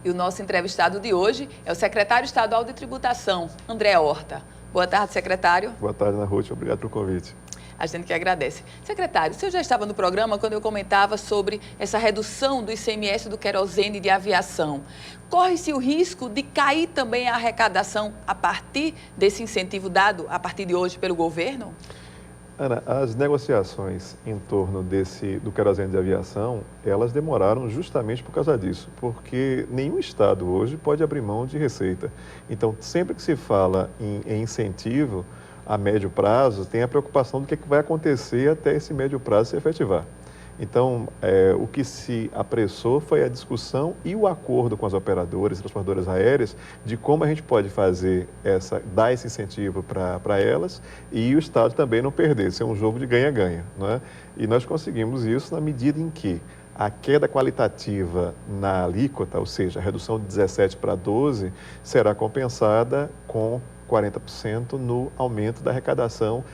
E o nosso entrevistado de hoje é o secretário estadual de tributação, André Horta. Boa tarde, secretário. Boa tarde, Ana Ruth. Obrigado pelo convite. A gente que agradece. Secretário, o senhor já estava no programa quando eu comentava sobre essa redução do ICMS do querosene de aviação. Corre-se o risco de cair também a arrecadação a partir desse incentivo dado a partir de hoje pelo governo? Ana, as negociações em torno do querosene de aviação, elas demoraram justamente por causa disso, porque nenhum estado hoje pode abrir mão de receita. Então, sempre que se fala em incentivo a médio prazo, tem a preocupação do que vai acontecer até esse médio prazo se efetivar. Então, o que se apressou foi a discussão e o acordo com as operadoras e transportadoras aéreas de como a gente pode dar esse incentivo para elas e o Estado também não perder. Isso é um jogo de ganha-ganha, não é? E nós conseguimos isso na medida em que a queda qualitativa na alíquota, ou seja, a redução de 17 para 12, será compensada com 40% no aumento da arrecadação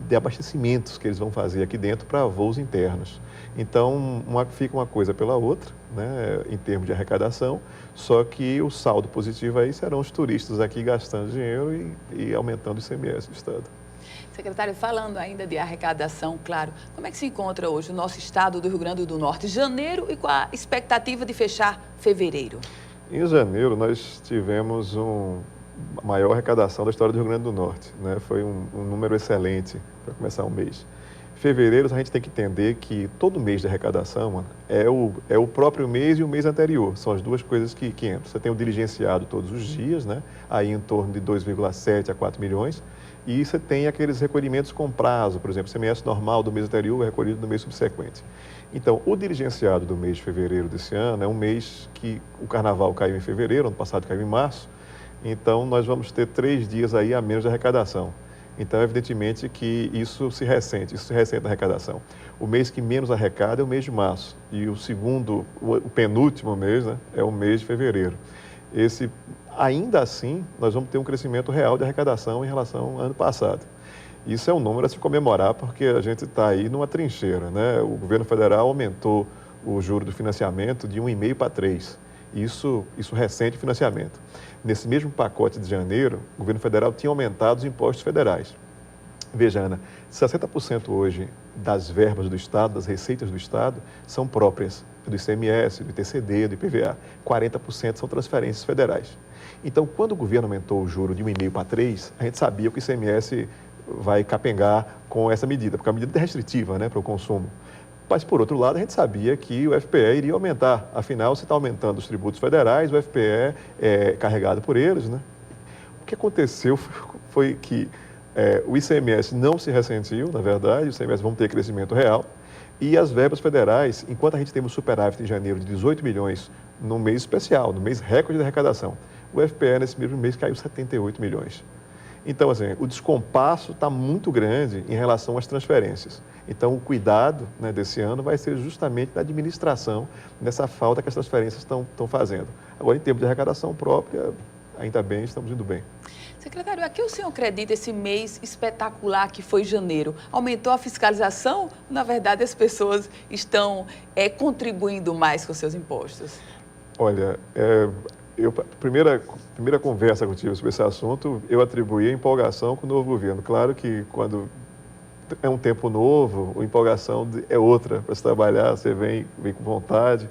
de abastecimentos que eles vão fazer aqui dentro para voos internos. Então, fica uma coisa pela outra, né, em termos de arrecadação, só que o saldo positivo aí serão os turistas aqui gastando dinheiro e aumentando o ICMS do Estado. Secretário, falando ainda de arrecadação, claro, como é que se encontra hoje o nosso estado do Rio Grande do Norte, janeiro, e com a expectativa de fechar fevereiro? Em janeiro, nós tivemos a maior arrecadação da história do Rio Grande do Norte, né? Foi um número excelente para começar o mês. Fevereiro, a gente tem que entender que todo mês de arrecadação, mano, é o próprio mês e o mês anterior. São as duas coisas que entram. Você tem o diligenciado todos os dias, né? Aí em torno de 2,7 a 4 milhões. E você tem aqueles recolhimentos com prazo, por exemplo, o ICMS normal do mês anterior é recolhido no mês subsequente. Então, o diligenciado do mês de fevereiro desse ano é um mês que o carnaval caiu em fevereiro, ano passado caiu em março. Então, nós vamos ter 3 dias aí a menos de arrecadação. Então, evidentemente que isso se ressente na arrecadação. O mês que menos arrecada é o mês de março. E o penúltimo mês, né, é o mês de fevereiro. Ainda assim, nós vamos ter um crescimento real de arrecadação em relação ao ano passado. Isso é um número a se comemorar, porque a gente está aí numa trincheira, né? O governo federal aumentou o juro do financiamento de 1,5 para 3. Isso ressente o financiamento. Nesse mesmo pacote de janeiro, o governo federal tinha aumentado os impostos federais. Veja, Ana, 60% hoje das verbas do Estado, das receitas do Estado, são próprias do ICMS, do ITCD, do IPVA. 40% são transferências federais. Então, quando o governo aumentou o juro de 1,5 para 3, a gente sabia que o ICMS vai capengar com essa medida, porque a medida é restritiva, né, para o consumo. Mas, por outro lado, a gente sabia que o FPE iria aumentar. Afinal, se está aumentando os tributos federais, o FPE é carregado por eles, né? O que aconteceu foi que o ICMS não se ressentiu, na verdade, o ICMS vão ter crescimento real, e as verbas federais, enquanto a gente teve um superávit em janeiro de 18 milhões no mês especial, no mês recorde de arrecadação, o FPE nesse mesmo mês caiu 78 milhões. Então, assim, o descompasso está muito grande em relação às transferências. Então, o cuidado, né, desse ano vai ser justamente na administração dessa falta que as transferências estão fazendo. Agora, em termos de arrecadação própria, ainda bem, estamos indo bem. Secretário, a que o senhor acredita esse mês espetacular que foi janeiro? Aumentou a fiscalização? Na verdade, as pessoas estão contribuindo mais com seus impostos? Olha, primeira conversa que eu tive sobre esse assunto, eu atribuí a empolgação com o novo governo. Claro que quando é um tempo novo, a empolgação é outra para se trabalhar, você vem com vontade.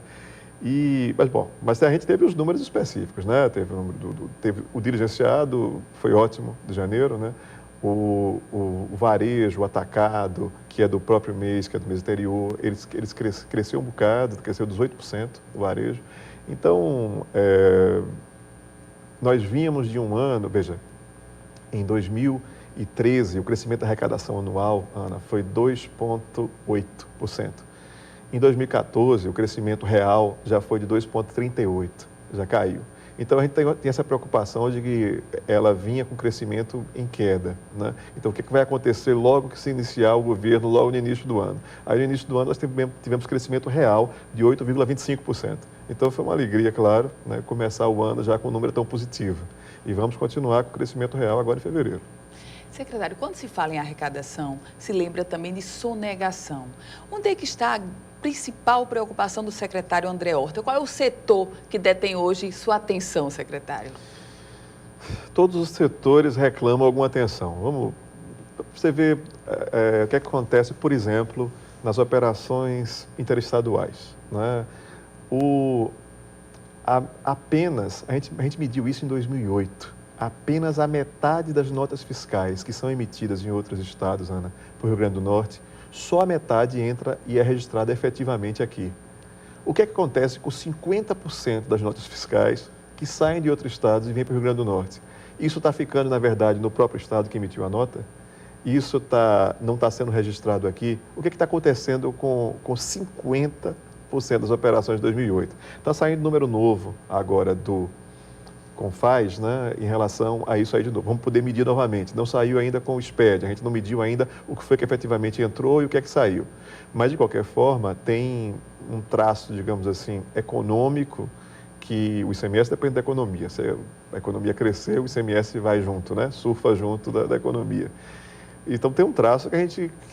Mas a gente teve os números específicos, né? Teve o diligenciado, foi ótimo, de janeiro, né? O varejo, o atacado, que é do próprio mês, que é do mês anterior, eles cresceu um bocado, cresceu 18% o varejo. Então, nós vínhamos de um ano, veja, em 2013, o crescimento da arrecadação anual, Ana, foi 2,8%. Em 2014, o crescimento real já foi de 2,38%, já caiu. Então, a gente tem essa preocupação de que ela vinha com crescimento em queda, né? Então, o que vai acontecer logo que se iniciar o governo, logo no início do ano? Aí, no início do ano, nós tivemos crescimento real de 8,25%. Então, foi uma alegria, claro, né, começar o ano já com um número tão positivo. E vamos continuar com o crescimento real agora em fevereiro. Secretário, quando se fala em arrecadação, se lembra também de sonegação. Onde é que está principal preocupação do secretário André Horta? Qual é o setor que detém hoje sua atenção, secretário? Todos os setores reclamam alguma atenção. Vamos você ver o que acontece, por exemplo, nas operações interestaduais, né? Apenas, a gente mediu isso em 2008, apenas a metade das notas fiscais que são emitidas em outros estados, Ana, para o Rio Grande do Norte, só a metade entra e é registrada efetivamente aqui. O que acontece com 50% das notas fiscais que saem de outros estados e vêm para o Rio Grande do Norte? Isso está ficando, na verdade, no próprio estado que emitiu a nota? Isso não está sendo registrado aqui? O que está acontecendo com 50% das operações de 2008? Está saindo número novo agora do Confaz, né, em relação a isso aí de novo. Vamos poder medir novamente. Não saiu ainda com o SPED, a gente não mediu ainda o que foi que efetivamente entrou e o que é que saiu. Mas, de qualquer forma, tem um traço, digamos assim, econômico, que o ICMS depende da economia. Se a economia crescer, o ICMS vai junto, né? Surfa junto da economia. Então, tem um traço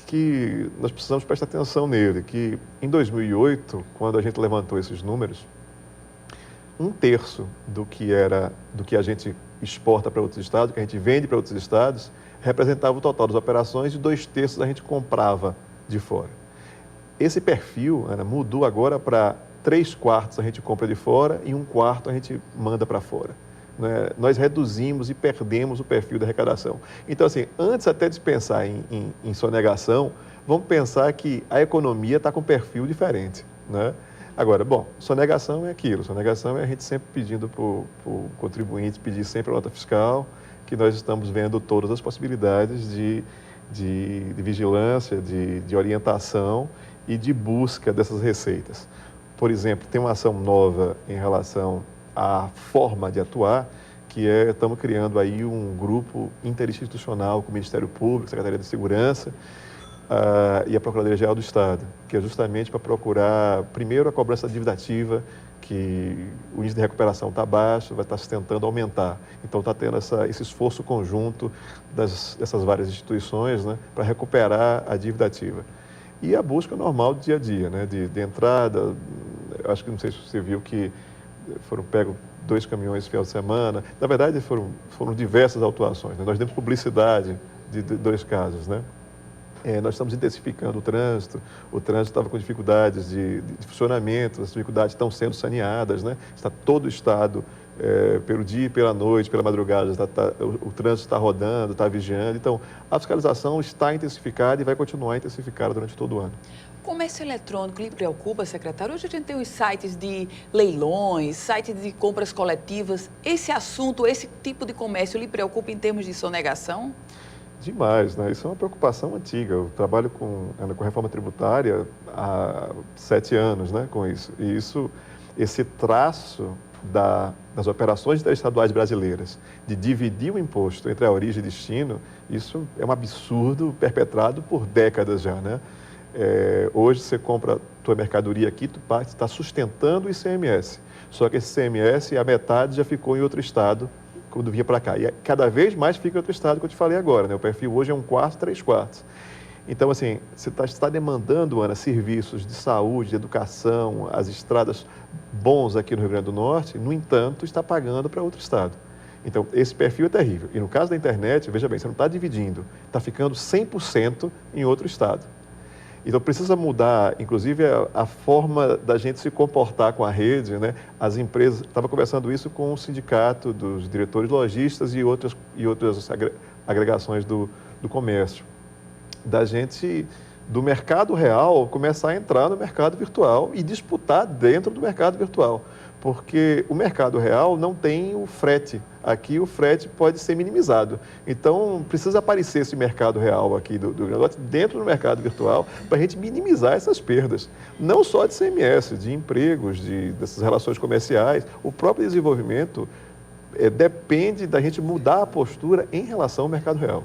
que nós precisamos prestar atenção nele, que em 2008, quando a gente levantou esses números, 1/3 do que a gente exporta para outros estados, que a gente vende para outros estados, representava o total das operações e 2/3 a gente comprava de fora. Esse perfil, Ana, mudou agora para 3/4 a gente compra de fora e 1/4 a gente manda para fora. Né? Nós reduzimos e perdemos o perfil da arrecadação. Então, assim, antes até de pensar em sonegação, vamos pensar que a economia está com um perfil diferente, né? Agora, bom, sonegação é aquilo. Sonegação é a gente sempre pedindo para o contribuinte pedir sempre a nota fiscal, que nós estamos vendo todas as possibilidades de vigilância, de orientação e de busca dessas receitas. Por exemplo, tem uma ação nova em relação à forma de atuar, que estamos criando aí um grupo interinstitucional com o Ministério Público, Secretaria de Segurança, e a Procuradoria-Geral do Estado, que é justamente para procurar, primeiro, a cobrança da dívida ativa, que o índice de recuperação está baixo, vai estar se tentando aumentar. Então, está tendo esse esforço conjunto dessas várias instituições, né, para recuperar a dívida ativa. E a busca normal do dia a dia, né, de entrada. Acho que, não sei se você viu que foram pegos 2 caminhões esse final de semana. Na verdade, foram diversas autuações, né? Nós demos publicidade de 2 casos, né? Nós estamos intensificando o trânsito estava com dificuldades de funcionamento, as dificuldades estão sendo saneadas, né? Está todo o estado, pelo dia e pela noite, pela madrugada, o trânsito está rodando, está vigiando. Então, a fiscalização está intensificada e vai continuar intensificada durante todo o ano. O comércio eletrônico lhe preocupa, secretário? Hoje a gente tem os sites de leilões, sites de compras coletivas. Esse assunto, esse tipo de comércio lhe preocupa em termos de sonegação? Demais, né? Isso é uma preocupação antiga. Eu trabalho com reforma tributária há 7 anos, né, com isso. E esse traço das operações interestaduais brasileiras, de dividir o imposto entre a origem e destino, isso é um absurdo perpetrado por décadas já, né? Hoje você compra tua mercadoria aqui, tu está sustentando o ICMS. Só que esse ICMS, a metade já ficou em outro estado quando vinha para cá. E cada vez mais fica em outro estado, que eu te falei agora, né? O perfil hoje é 1/4, 3/4. Então, assim, você está demandando, Ana, serviços de saúde, de educação, as estradas bons aqui no Rio Grande do Norte, no entanto, está pagando para outro estado. Então, esse perfil é terrível. E no caso da internet, veja bem, você não está dividindo, está ficando 100% em outro estado. Então, precisa mudar, inclusive, a forma da gente se comportar com a rede, né? As empresas, estava conversando isso com o sindicato dos diretores lojistas e outras agregações do comércio, da gente, do mercado real, começar a entrar no mercado virtual e disputar dentro do mercado virtual, porque o mercado real não tem o frete. Aqui o frete pode ser minimizado. Então, precisa aparecer esse mercado real aqui do Rio Grande do Norte dentro do mercado virtual para a gente minimizar essas perdas. Não só de ICMS, de empregos, dessas relações comerciais. O próprio desenvolvimento depende da gente mudar a postura em relação ao mercado real.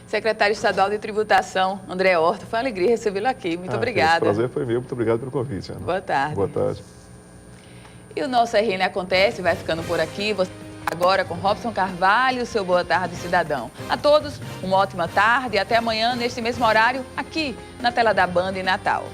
Secretário Estadual de Tributação, André Horta, foi uma alegria recebê-lo aqui. Muito obrigada. O prazer foi meu. Muito obrigado pelo convite, Ana. Boa tarde. Boa tarde. E o nosso RN Acontece vai ficando por aqui. Você agora com Robson Carvalho, seu Boa Tarde Cidadão. A todos, uma ótima tarde e até amanhã, neste mesmo horário, aqui na tela da Band em Natal.